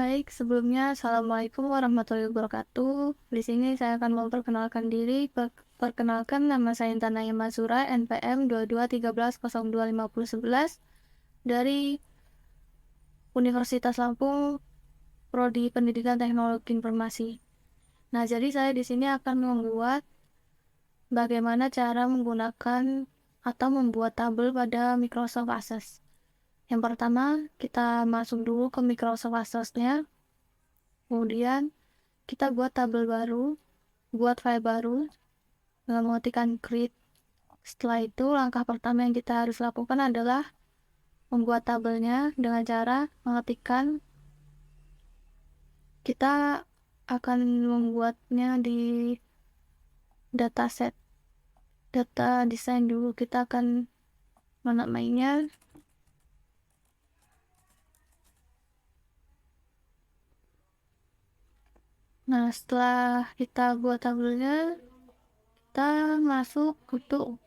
Baik, sebelumnya Assalamualaikum warahmatullahi wabarakatuh. Di sini saya akan memperkenalkan diri. Perkenalkan, nama saya Intan Naya Mazura, NPM 2213025011 dari Universitas Lampung, Prodi Pendidikan Teknologi Informasi. Nah, jadi saya di sini akan membuat bagaimana cara menggunakan atau membuat tabel pada Microsoft Access. Yang pertama, kita masuk dulu ke Microsoft Access-nya. Kemudian kita buat tabel baru, buat file baru dengan mengetikkan create. Setelah itu, langkah pertama yang kita harus lakukan adalah membuat tabelnya dengan cara mengetikkan. Kita akan membuatnya di dataset, data desain dulu. Kita akan menamainya. Nah, setelah kita buat tabelnya, kita masuk untuk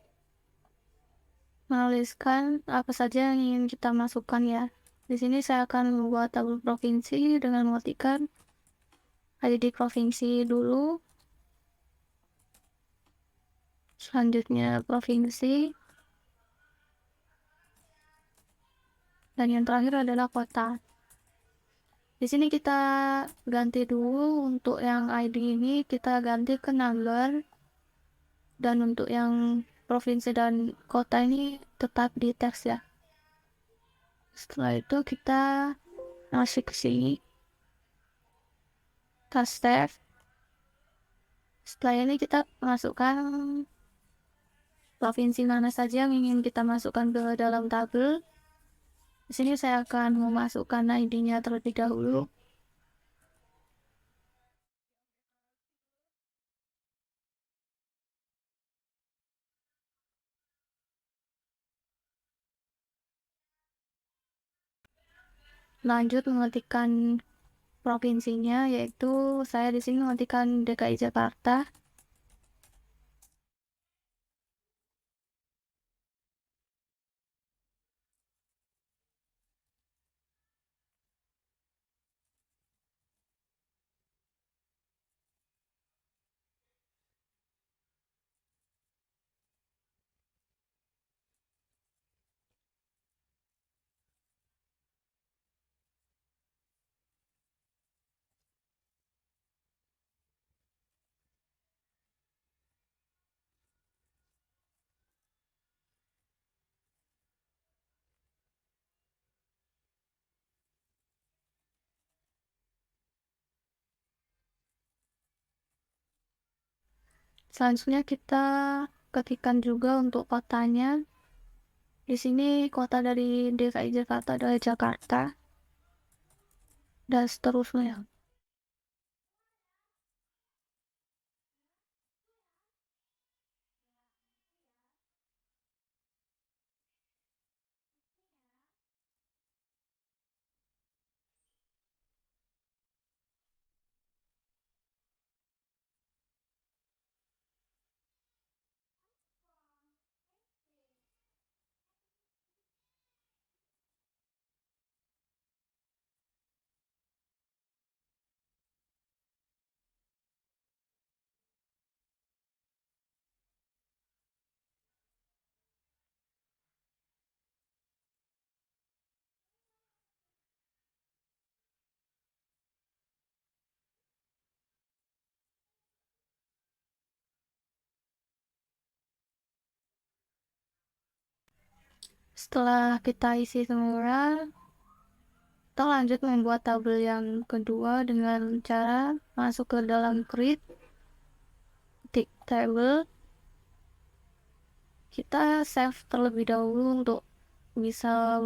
menuliskan apa saja yang ingin kita masukkan ya. Di sini saya akan membuat tabel provinsi dengan mengetikkan ID provinsi dulu. Selanjutnya provinsi. Dan yang terakhir adalah kota. Di sini kita ganti dulu untuk yang ID ini kita ganti ke number, dan untuk yang provinsi dan kota ini tetap di teks ya. Setelah itu kita masuk ke sini, kita save. Setelah ini kita masukkan provinsi mana saja yang ingin kita masukkan ke dalam tabel. Di sini saya akan memasukkan ID-nya terlebih dahulu. Lanjut mengetikkan provinsinya, yaitu saya di sini mengetikkan DKI Jakarta. Selanjutnya kita ketikkan juga untuk kotanya. Di sini kota dari DKI Jakarta adalah Jakarta, dan seterusnya. Setelah kita isi semua, kita lanjut membuat tabel yang kedua dengan cara masuk ke dalam create, ketik table. Kita save terlebih dahulu untuk bisa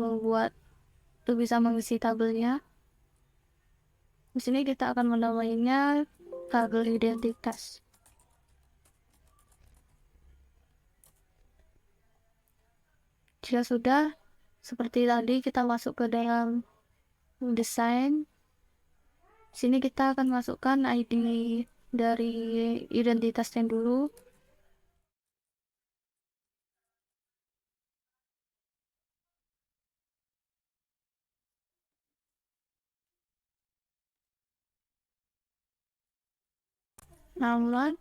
mengisi tabelnya. Di sini kita akan menamainya tabel identitas. Jika sudah, seperti tadi kita masuk ke dalam desain. Sini kita akan masukkan ID dari identitasnya dulu. Namun,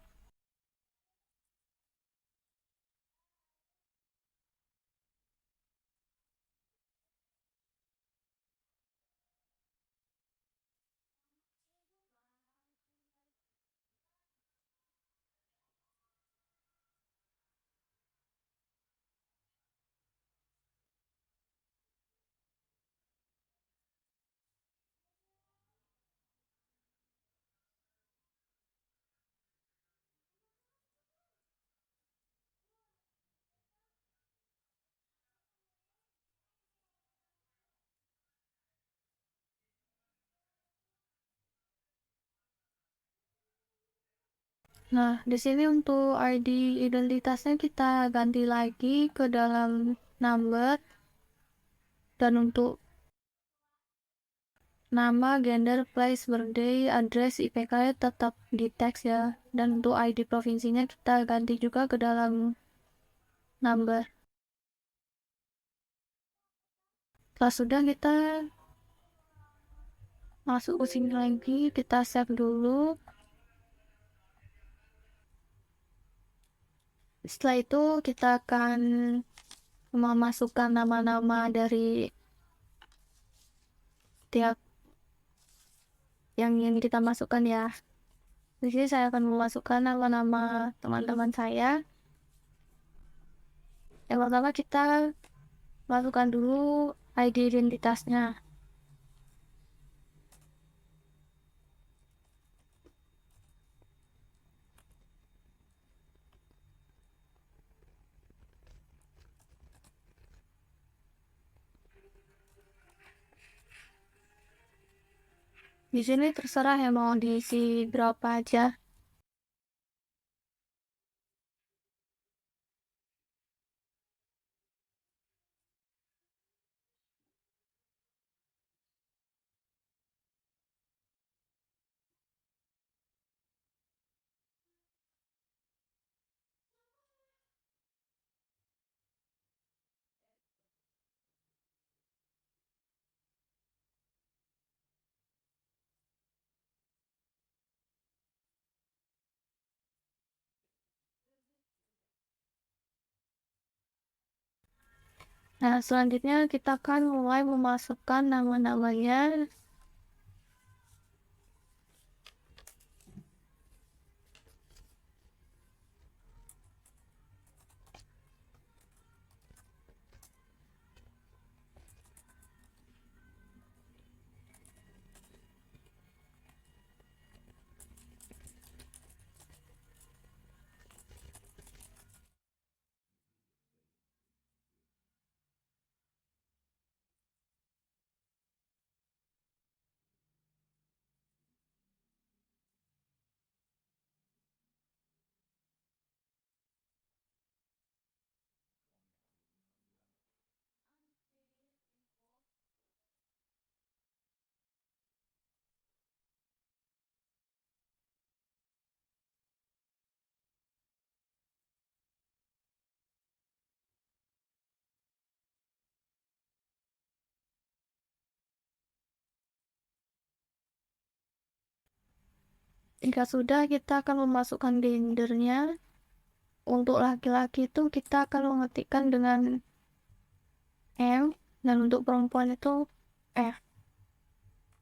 nah di sini untuk ID identitasnya kita ganti lagi ke dalam number, dan untuk nama, gender, place, birthday, address, IPK -nya tetap di teks ya. Dan untuk ID provinsinya kita ganti juga ke dalam number. Setelah sudah, kita masuk ke sini lagi, kita save dulu. Setelah itu kita akan memasukkan nama-nama dari tiap yang ingin kita masukkan ya. Di sini saya akan memasukkan nama-nama teman-teman saya. Yang pertama kita masukkan dulu ID identitasnya. Di sini terserah ya mau diisi berapa aja. Nah, selanjutnya kita akan mulai memasukkan nama-namanya. Jika sudah, kita akan memasukkan gendernya. Untuk laki-laki itu kita akan mengetikkan dengan M, dan untuk perempuan itu F,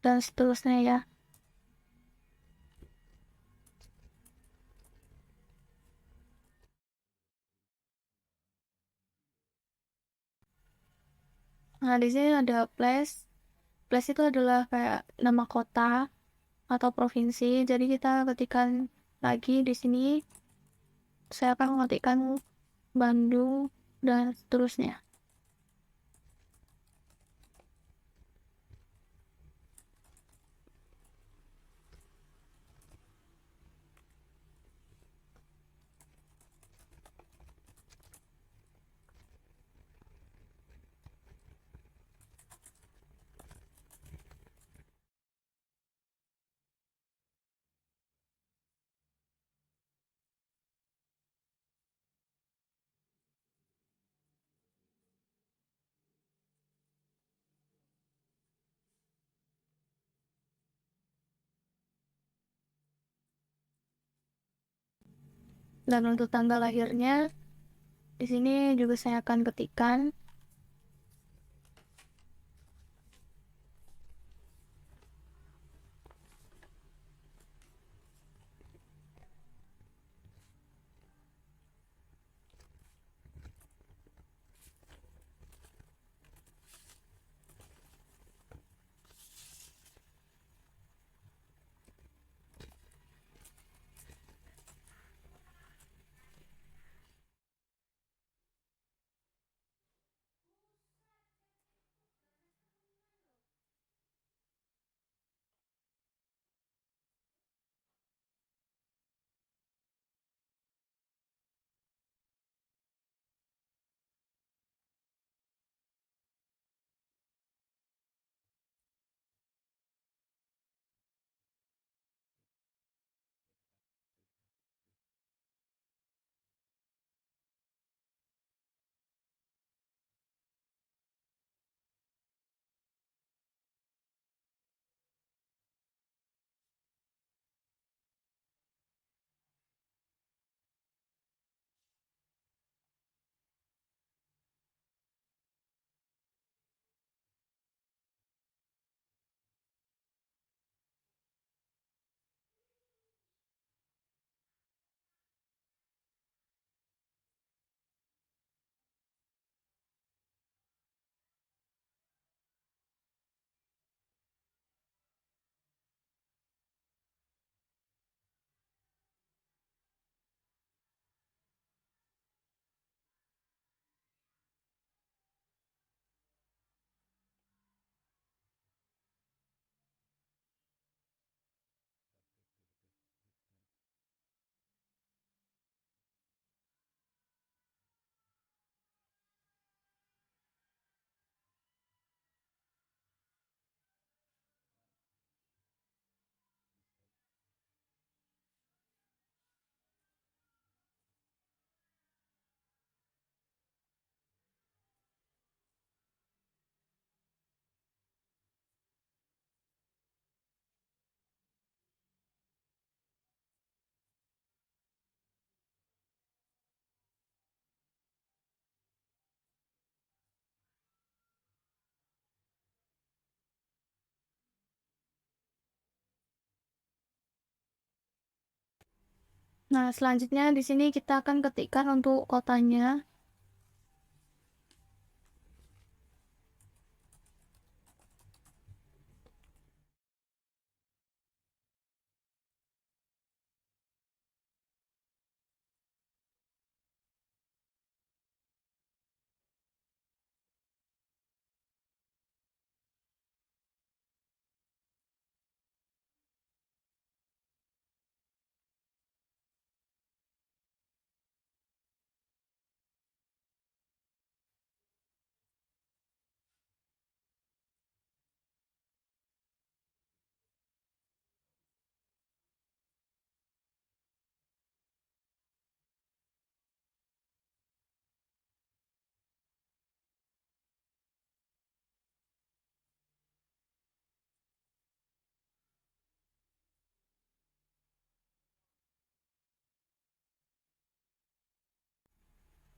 dan seterusnya ya. Nah, di sini ada place. Place itu adalah kayak nama kota atau provinsi. Jadi kita ketikkan lagi di sini. Saya akan mengetikkan Bandung dan seterusnya. Dan untuk tanggal lahirnya di sini juga saya akan ketikkan. Nah, selanjutnya di sini kita akan ketikkan untuk kotanya.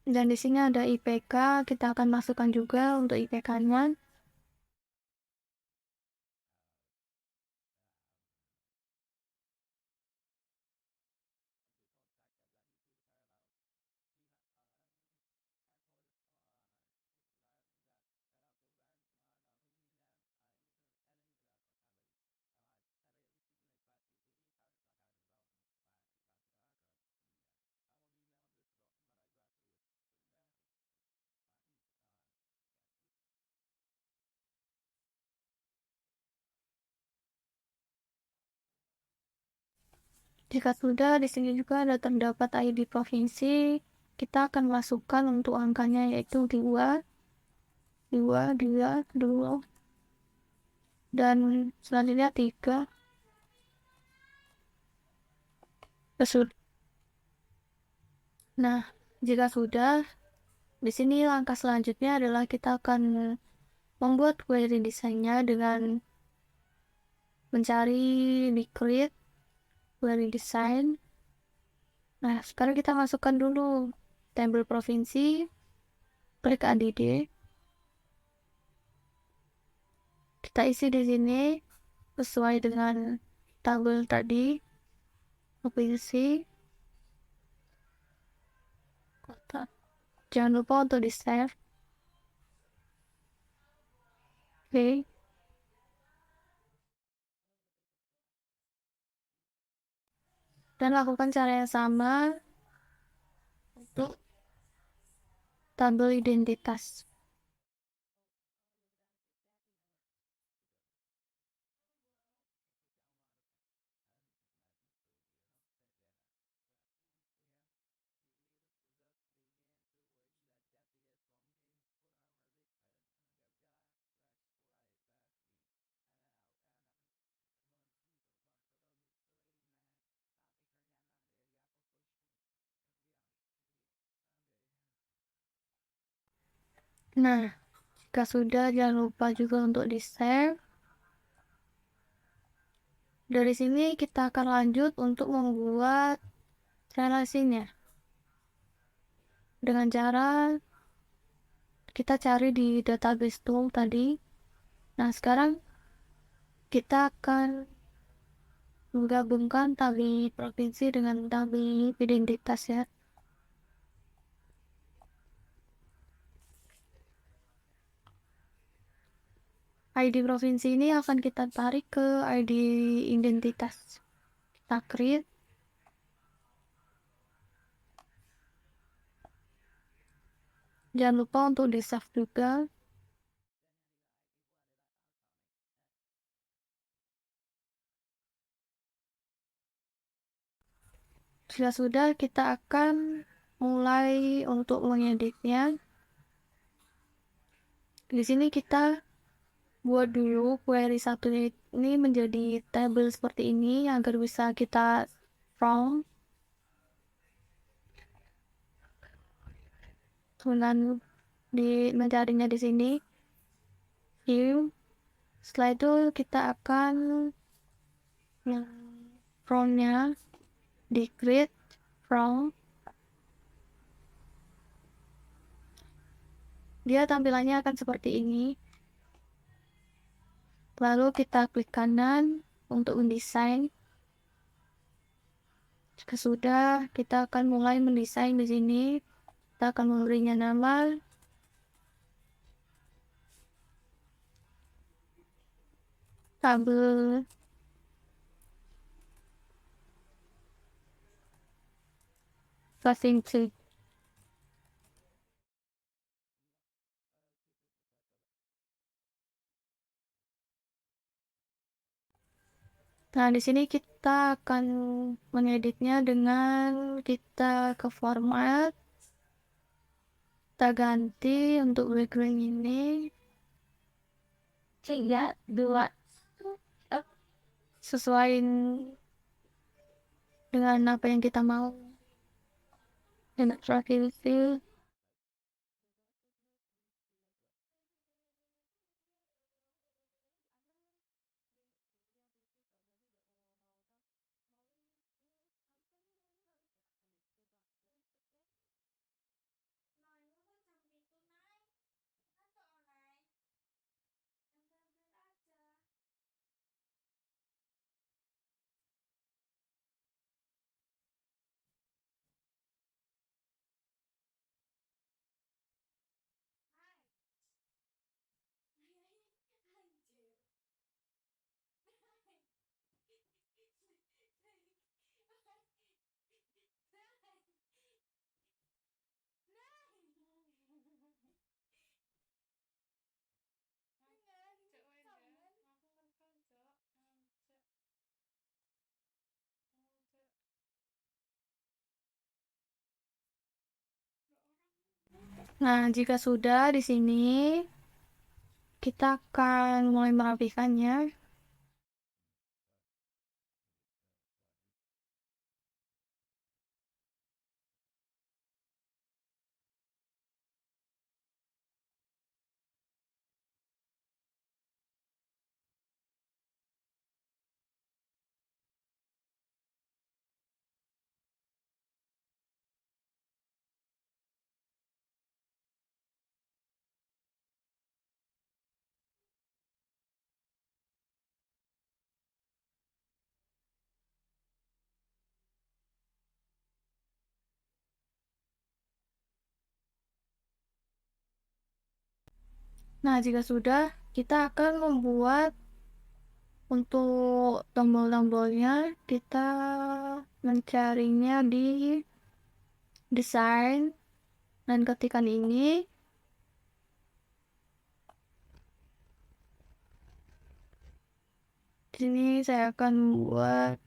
Dan di sini ada IPK, kita akan masukkan juga untuk IPK-nya. Jika sudah, di sini juga ada terdapat ID provinsi. Kita akan masukkan untuk angkanya yaitu 2, 2, 2, 2, dan selanjutnya 3. Nah, jika sudah, di sini langkah selanjutnya adalah kita akan membuat query desainnya dengan mencari di create query design. Nah, sekarang kita masukkan dulu tabel provinsi, klik ADD, kita isi di sini sesuai dengan tabel tadi, provinsi, kota. Jangan lupa untuk di save. Oke. Dan lakukan cara yang sama untuk tabel identitas. Nah, jika sudah, jangan lupa juga untuk di save. Dari sini kita akan lanjut untuk membuat relasinya dengan cara kita cari di database tool tadi. Nah, sekarang kita akan menggabungkan tabel provinsi dengan tabel identitas ya. ID provinsi ini akan kita tarik ke ID identitas. Kita create. Jangan lupa untuk di save juga. Jika sudah, kita akan mulai untuk mengeditnya. Di sini kita buat dulu query satu ini menjadi table seperti ini agar bisa kita from dengan mencarinya di sini view. Setelah itu kita akan yang from-nya di create from. Dia tampilannya akan seperti ini. Lalu kita klik kanan untuk mendesain. Jika sudah, kita akan mulai mendesain di sini. Kita akan memberinya nama tabel provinsi. Nah, di sini kita akan mengeditnya dengan kita ke format, kita ganti untuk background ini 3, 2 sesuai dengan apa yang kita mau dengan provinsi. Nah, jika sudah di sini, kita akan mulai merapikannya. Nah, jika sudah, kita akan membuat untuk tombol-tombolnya, kita mencarinya di desain dan ketikan ini. Di sini saya akan membuat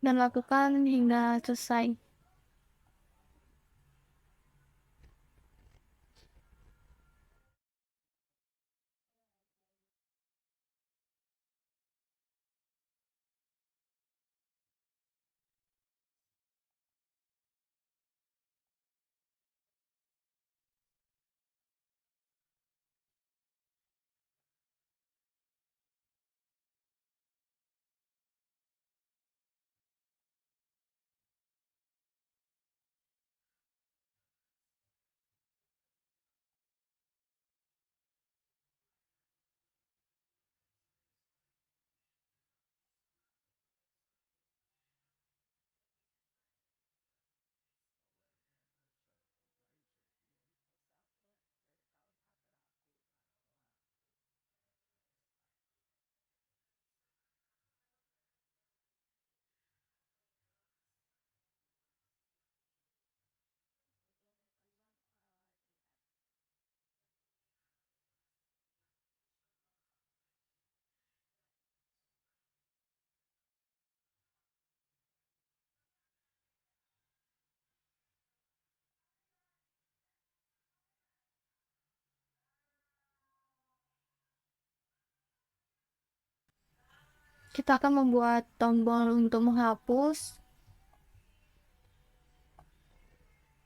dan lakukan hingga selesai. Kita akan membuat tombol untuk menghapus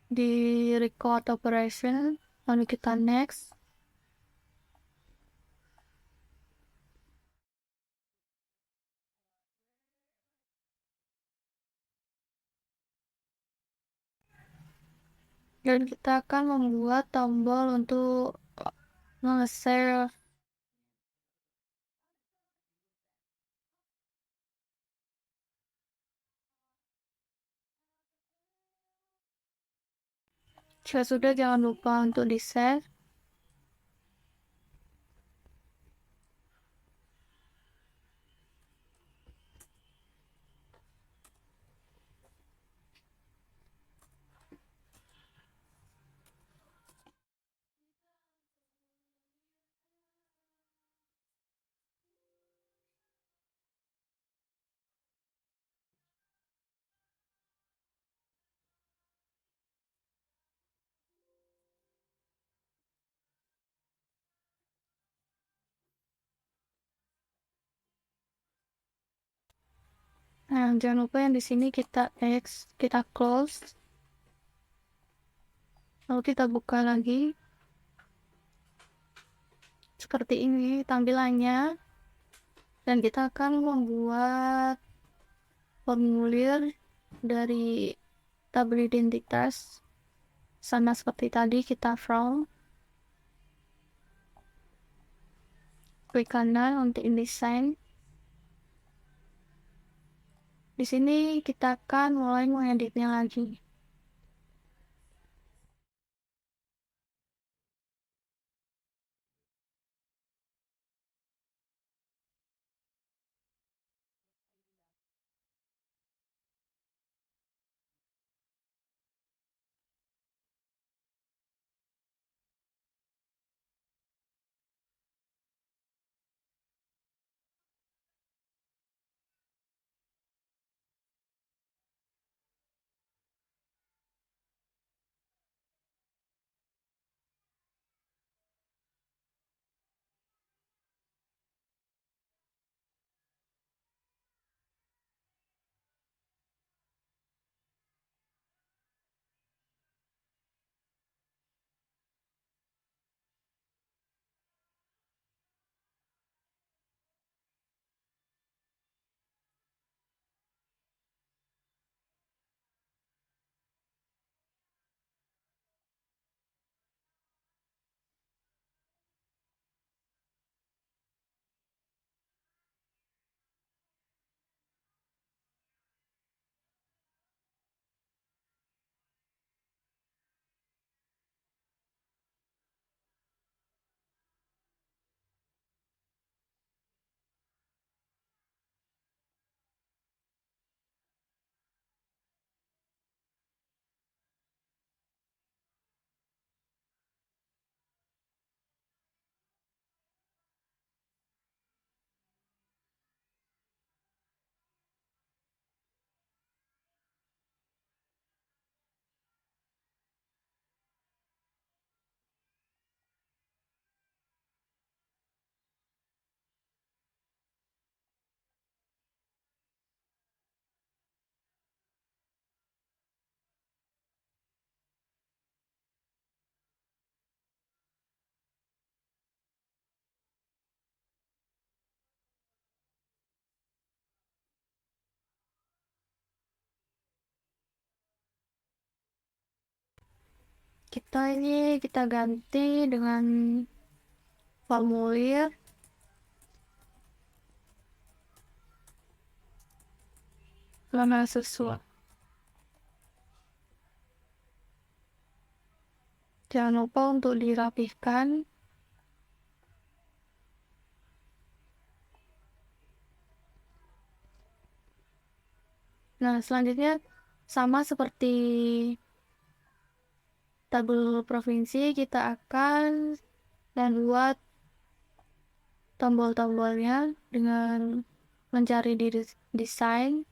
di record operation, lalu kita next. Dan kita akan membuat tombol untuk nge-save. Jika sudah, jangan lupa untuk di-save. Nah, jangan lupa yang di sini kita X, kita close. Lalu kita buka lagi. Seperti ini tampilannya. Dan kita akan membuat formulir dari tabel identitas. Sama seperti tadi, kita from. Klik kanan untuk InDesign. Di sini kita akan mulai mengeditnya lagi. Kita ganti dengan formulir mahasiswa. Jangan lupa untuk dirapihkan. Nah, selanjutnya sama seperti tabel provinsi, kita akan membuat tombol-tombolnya dengan mencari di desain.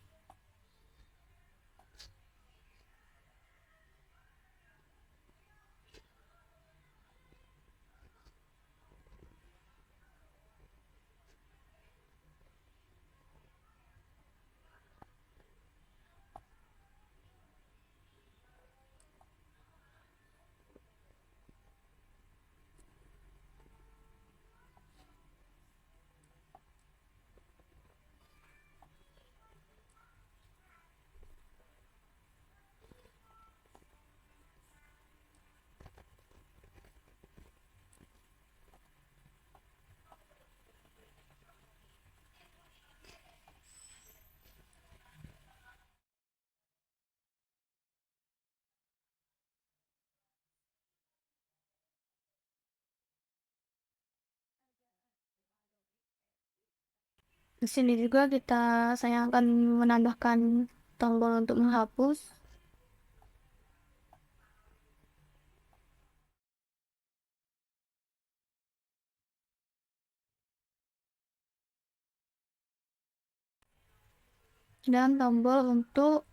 Di sini juga saya akan menambahkan tombol untuk menghapus. Dan tombol untuk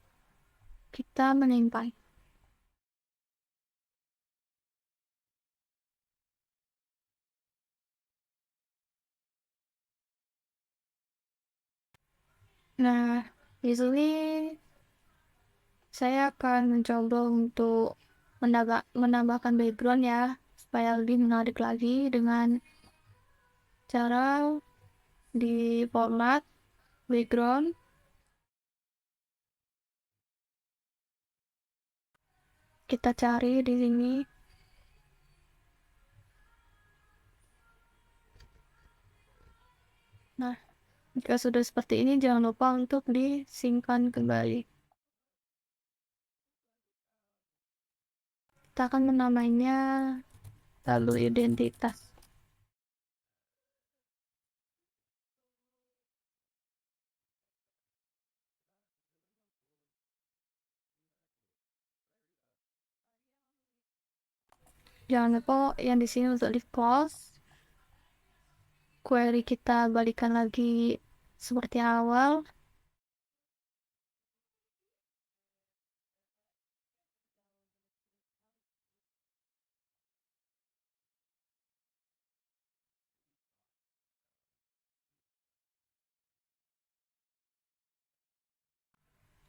kita menyimpan. Nah, di sini saya akan mencoba untuk menambahkan background ya, supaya lebih menarik lagi dengan cara di format background. Kita cari di sini. Nah, jika sudah seperti ini, jangan lupa untuk disimpan kembali. Kita akan menamainya lalu identitas. Jangan lupa yang di sini untuk di close. Query kita balikan lagi seperti awal.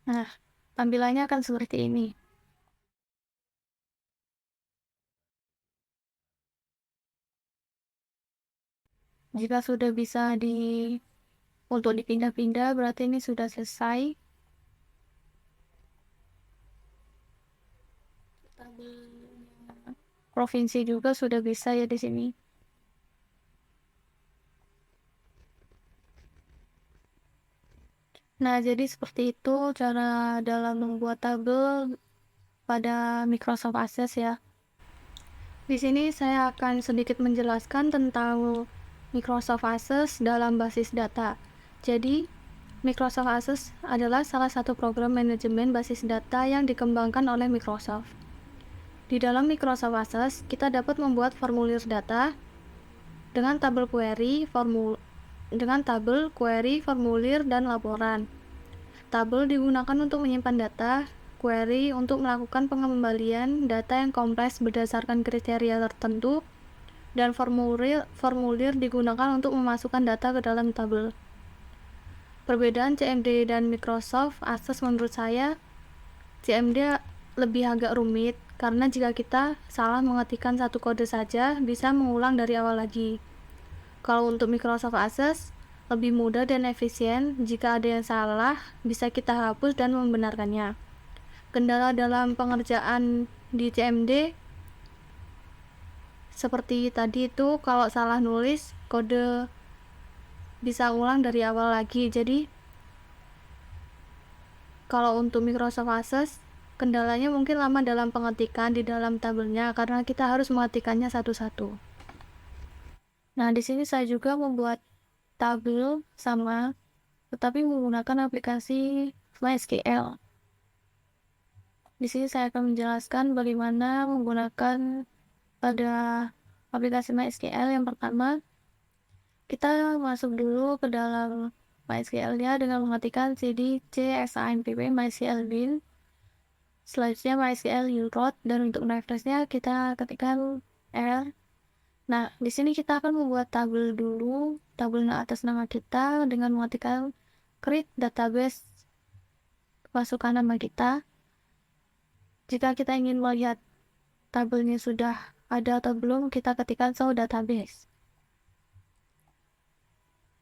Nah, tampilannya akan seperti ini. Jika sudah bisa untuk dipindah-pindah, berarti ini sudah selesai. Provinsi juga sudah bisa ya di sini. Nah, jadi seperti itu cara dalam membuat tabel pada Microsoft Access ya. Di sini saya akan sedikit menjelaskan tentang Microsoft Access dalam basis data. Jadi, Microsoft Access adalah salah satu program manajemen basis data yang dikembangkan oleh Microsoft. Di dalam Microsoft Access, kita dapat membuat formulir data dengan tabel query, formulir, dan laporan. Tabel digunakan untuk menyimpan data, query untuk melakukan pengembalian data yang kompleks berdasarkan kriteria tertentu, dan formulir digunakan untuk memasukkan data ke dalam tabel. Perbedaan CMD dan Microsoft Access menurut saya, CMD lebih agak rumit karena jika kita salah mengetikkan satu kode saja bisa mengulang dari awal lagi. Kalau untuk Microsoft Access lebih mudah dan efisien, jika ada yang salah bisa kita hapus dan membenarkannya. Kendala dalam pengerjaan di CMD Seperti tadi itu, kalau salah nulis, kode bisa ulang dari awal lagi. Jadi kalau untuk Microsoft Access, kendalanya mungkin lama dalam pengetikan di dalam tabelnya karena kita harus mengetikkannya satu-satu. Nah, di sini saya juga membuat tabel sama, tetapi menggunakan aplikasi MySQL. Di sini saya akan menjelaskan bagaimana menggunakan pada aplikasi MySQL. Yang pertama, kita masuk dulu ke dalam MySQL-nya dengan mengetikkan cd c-smpp mysql bin. Selanjutnya MySQL root, dan untuk refresh-nya kita ketikkan R. Nah, di sini kita akan membuat tabel dulu, tabel atas nama kita dengan mengetikkan create database, masukkan nama kita. Jika kita ingin melihat tabelnya sudah ada atau belum, kita ketikkan show database.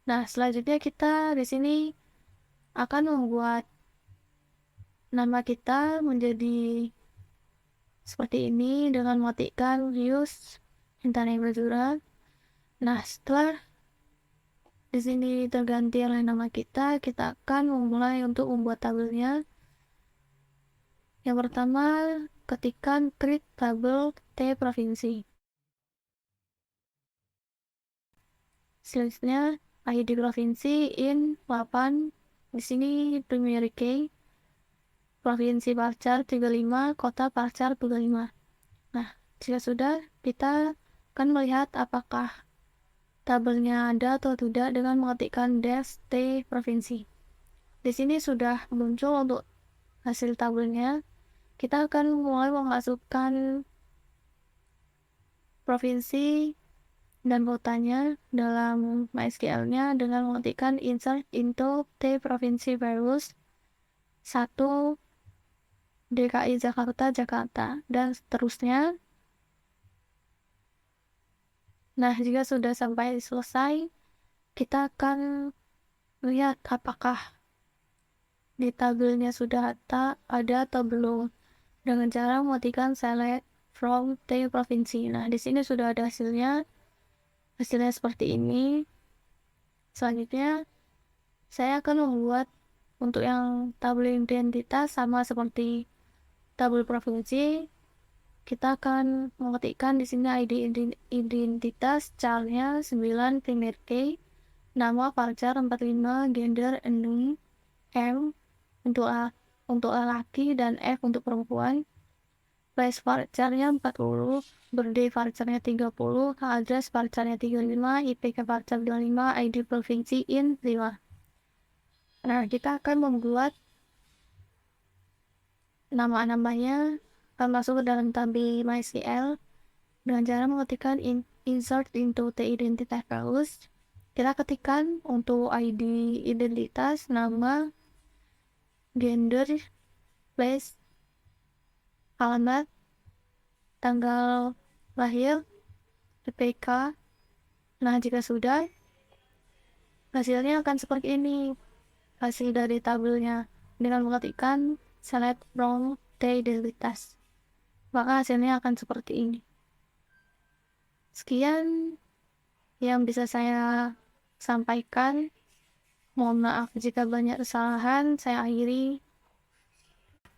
Nah, selanjutnya kita di sini akan membuat nama kita menjadi seperti ini dengan mengetikkan use internet browser. Nah, setelah di sini terganti oleh nama kita akan memulai untuk membuat tabelnya. Yang pertama, ketikkan create tabel T provinsi. Selanjutnya, ID provinsi in 8. Di sini primary key, provinsi Parcar 35, kota Parcar 25. Nah, jika sudah, kita akan melihat apakah tabelnya ada atau tidak dengan mengetikkan dash T provinsi. Di sini sudah muncul untuk hasil tabelnya. Kita akan mulai memasukkan provinsi dan kotanya dalam MySQL-nya dengan mengetikkan insert into T provinsi virus 1 DKI Jakarta, dan seterusnya. Nah, jika sudah sampai selesai, kita akan lihat apakah di tabelnya sudah ada atau belum dengan cara mengetikkan select from T provinsi. Nah, di sini sudah ada hasilnya seperti ini. Selanjutnya, saya akan membuat untuk yang tabel identitas sama seperti tabel provinsi. Kita akan mengetikkan di sini ID identitas charnya 9 primary key, nama Parcar 45, gender ending M untuk laki dan F untuk perempuan, place Parcarnya 40, birthday Parcarnya 30, address Parcarnya 35, IPK Parcar 25, ID provinsi in 5. Nah, kita akan membuat nama-namanya akan masuk ke dalam tabel MySQL dengan cara mengetikkan insert into T identitas values. Kita ketikkan untuk ID identitas, nama, gender, place, alamat, tanggal lahir, IPK. Nah, jika sudah, hasilnya akan seperti ini. Hasil dari tabelnya dengan mengetikkan select from T identitas, maka hasilnya akan seperti ini. Sekian yang bisa saya sampaikan. Mohon maaf jika banyak kesalahan. Saya akhiri.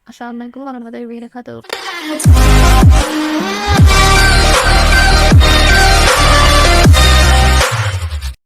Assalamualaikum warahmatullahi wabarakatuh.